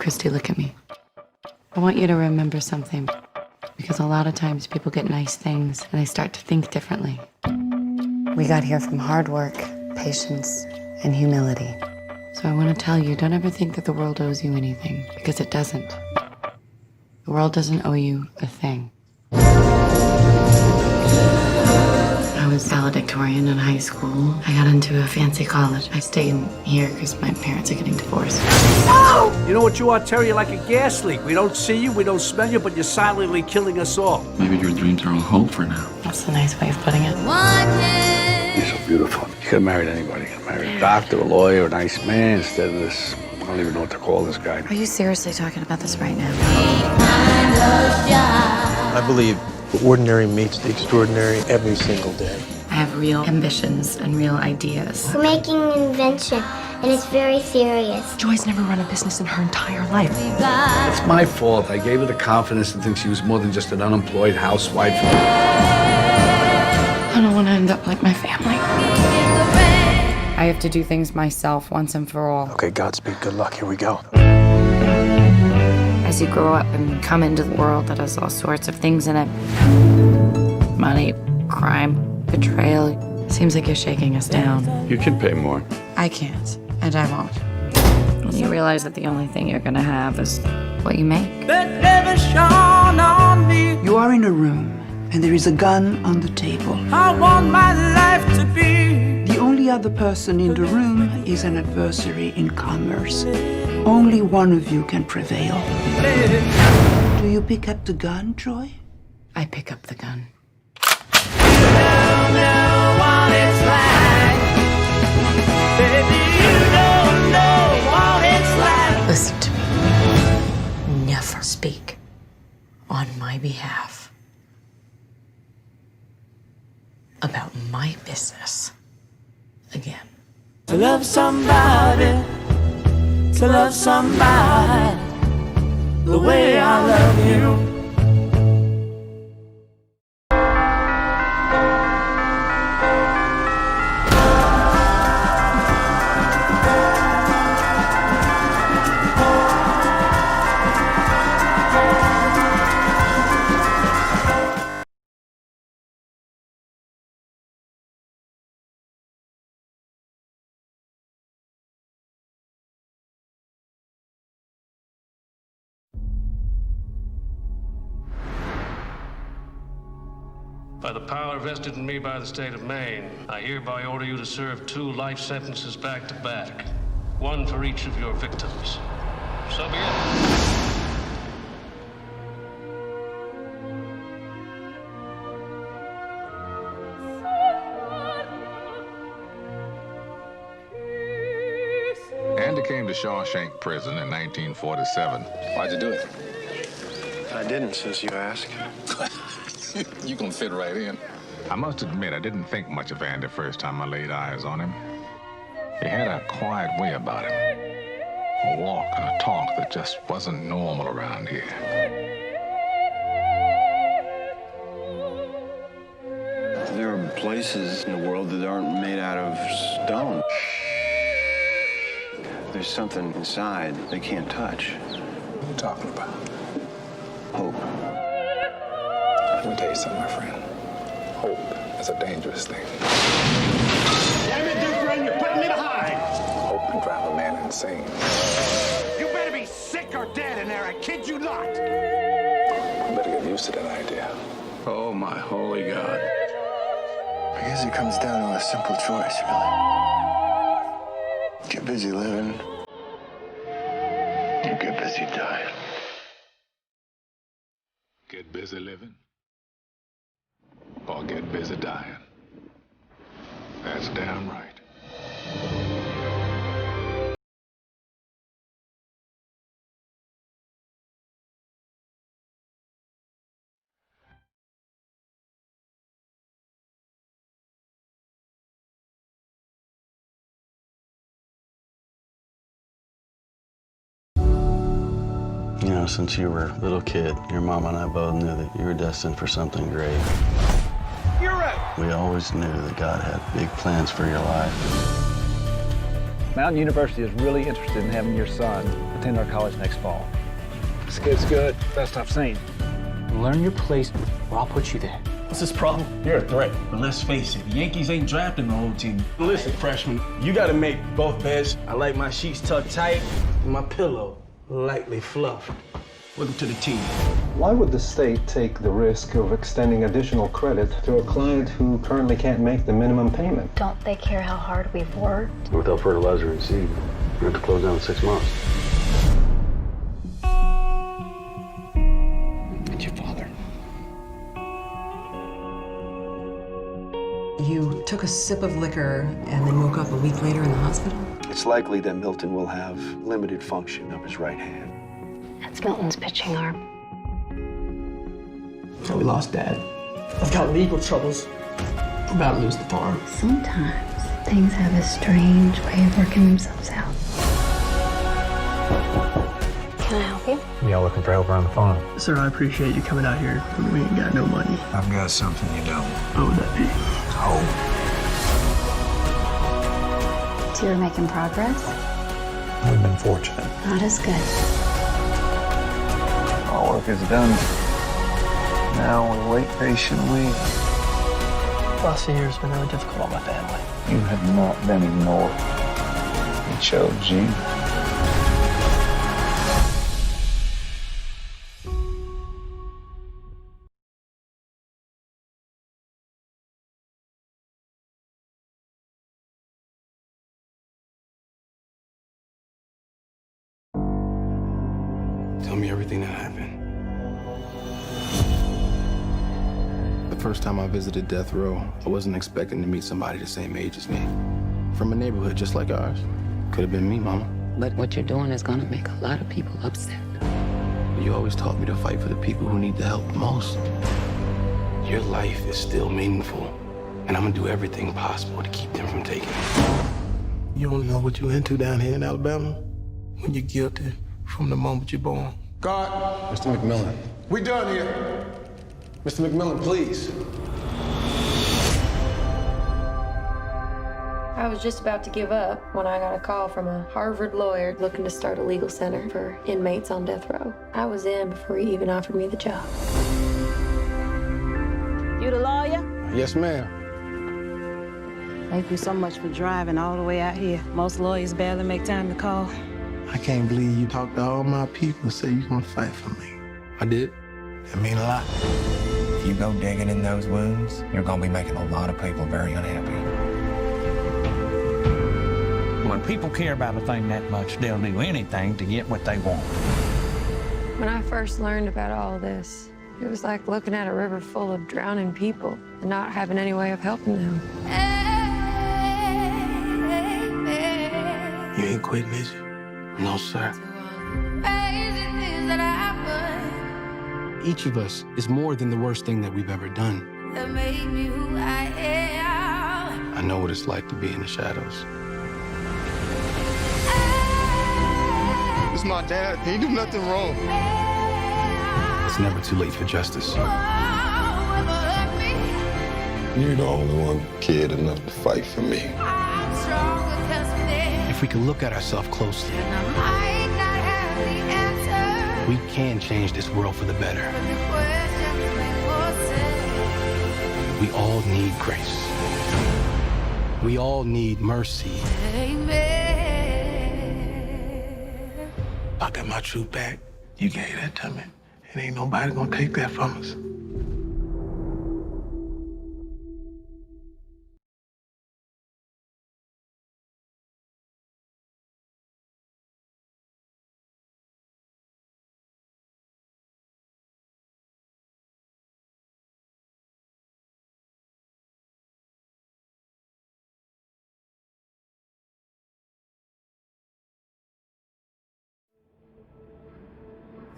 Christy, look at me. I want you to remember something. Because a lot of times people get nice things and they start to think differently. We got here from hard work, patience, and humility. So I want to tell you, don't ever think that the world owes you anything, because it doesn't. The world doesn't owe you a thing. I was valedictorian in high school. I got into a fancy college. I stayed here because my parents are getting divorced. Oh! You know what you are, Terry? You're like a gas leak. We don't see you, we don't smell you, but you're silently killing us all. Maybe your dreams are all hope for now. That's a nice way of putting it. You're so beautiful. You could have married anybody. You could have married a doctor, a lawyer, a nice man, instead of this. I don't even know what to call this guy. Are you seriously talking about this right now? I believe the ordinary meets the extraordinary every single day. I have real ambitions and real ideas. We're making an invention, and it's very serious. Joy's never run a business in her entire life. It's my fault. I gave her the confidence to think she was more than just an unemployed housewife. I don't want to end up like my family. I have to do things myself once and for all. Okay, Godspeed, good luck, here we go. As you grow up and come into the world that has all sorts of things in it. Money, crime, betrayal. Seems like you're shaking us down. You can pay more. I can't, and I won't. When you realize that the only thing you're gonna have is what you make. You are in a room, and there is a gun on the table. I want my life to be. The only other person in the room is an adversary in commerce. Only one of you can prevail. Do you pick up the gun, Joy? I pick up the gun. Listen to me. Never speak on my behalf about my business again. To love somebody, to love somebody the way I love you. By the power vested in me by the state of Maine, I hereby order you to serve 2 life sentences back to back, 1 for each of your victims. So be it. Andy came to Shawshank Prison in 1947. Why'd you do it? I didn't, since you asked. You can fit right in. I must admit, I didn't think much of Andy first time I laid eyes on him. He had a quiet way about him. A walk and a talk that just wasn't normal around here. There are places in the world that aren't made out of stone. There's something inside they can't touch. What are you talking about? Hope. Let me tell you something, my friend. Hope is a dangerous thing. Damn it, dear friend, you're putting me behind. Hope can drive a man insane. You better be sick or dead in there, I kid you not. I better get used to that idea. Oh, my holy God. I guess it comes down to a simple choice, really. Get busy living. Or get busy dying. Get busy living. Or get busy dying. That's damn right. You know, since you were a little kid, your mom and I both knew that you were destined for something great. You're right. We always knew that God had big plans for your life. Mountain University is really interested in having your son attend our college next fall. This kid's good. Best I've seen. Learn your place, or I'll put you there. What's this problem? You're a threat. But let's face it, the Yankees ain't drafting the whole team. Listen, freshman, you gotta make both beds. I like my sheets tucked tight and my pillow lightly fluffed. Welcome to the team. Why would the state take the risk of extending additional credit to a client who currently can't make the minimum payment? Don't they care how hard we've worked? Without fertilizer and seed, we have to close down in 6 months. It's your father. You took a sip of liquor and then woke up a week later in the hospital? It's likely that Milton will have limited function of his right hand. That's Milton's pitching arm. So we lost Dad. I've got legal troubles. I'm about to lose the farm. Sometimes things have a strange way of working themselves out. Can I help you? Y'all looking for help around the farm? Sir, I appreciate you coming out here when we ain't got no money. I've got something you don't. What would that be? Hope. So you're making progress? We've been fortunate. Not as good. Our work is done. Now we wait patiently. Last few years have been really difficult on my family. You have not been ignored. We chose you. Tell me everything that happened. The first time I visited death row, I wasn't expecting to meet somebody the same age as me. From a neighborhood just like ours. Could have been me, Mama. But what you're doing is gonna make a lot of people upset. You always taught me to fight for the people who need the help the most. Your life is still meaningful, and I'm gonna do everything possible to keep them from taking it. You don't know what you're into down here in Alabama when you're guilty from the moment you're born. God. Mr. McMillan. We done here. Mr. McMillan, please. I was just about to give up when I got a call from a Harvard lawyer looking to start a legal center for inmates on death row. I was in before he even offered me the job. You the lawyer? Yes, ma'am. Thank you so much for driving all the way out here. Most lawyers barely make time to call. I can't believe you talked to all my people and said you're gonna fight for me. I did. It mean a lot. If you go digging in those wounds, you're gonna be making a lot of people very unhappy. When people care about a thing that much, they'll do anything to get what they want. When I first learned about all this, it was like looking at a river full of drowning people and not having any way of helping them. You ain't quitting, is you? No, sir. Each of us is more than the worst thing that we've ever done. I know what it's like to be in the shadows. It's my dad. He do nothing wrong. It's never too late for justice. You're the only one kid enough to fight for me. If we can look at ourselves closely, we can change this world for the better. We all need grace. We all need mercy. I got my truth back. You gave that to me. And ain't nobody gonna take that from us.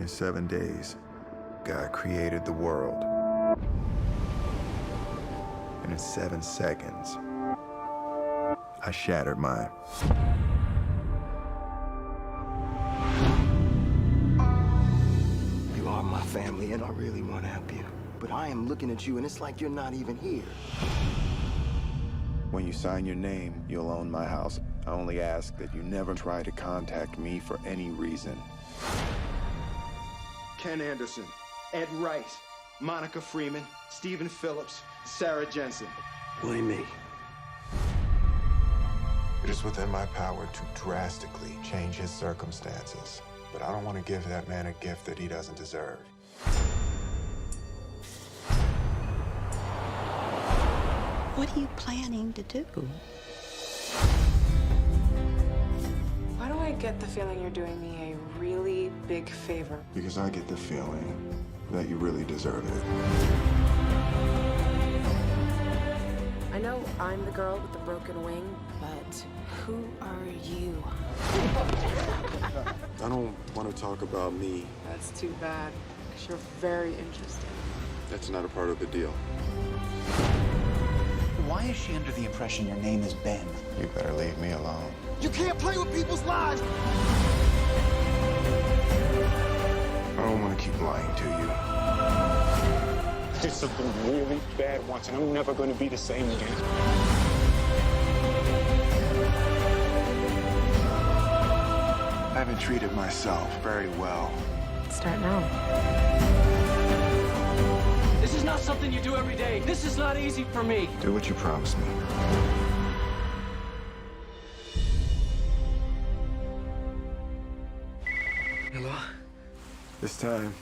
In 7 days, God created the world. And in 7 seconds, I shattered mine. You are my family, and I really want to help you. But I am looking at you, and it's like you're not even here. When you sign your name, you'll own my house. I only ask that you never try to contact me for any reason. Ken Anderson, Ed Wright, Monica Freeman, Stephen Phillips, Sarah Jensen. Why me? It is within my power to drastically change his circumstances, but I don't want to give that man a gift that he doesn't deserve. What are you planning to do? Why do I get the feeling you're doing me a really big favor? Because I get the feeling that you really deserve it. I know I'm the girl with the broken wing, but who are you? I don't want to talk about me. That's too bad, because you're very interesting. That's not a part of the deal. Why is she under the impression your name is Ben? You better leave me alone. You can't play with people's lives! I don't want to keep lying to you. It's been really bad once, and I'm never going to be the same again. I haven't treated myself very well. Start now. This is not something you do every day. This is not easy for me. Do what you promised me. Hello? This time,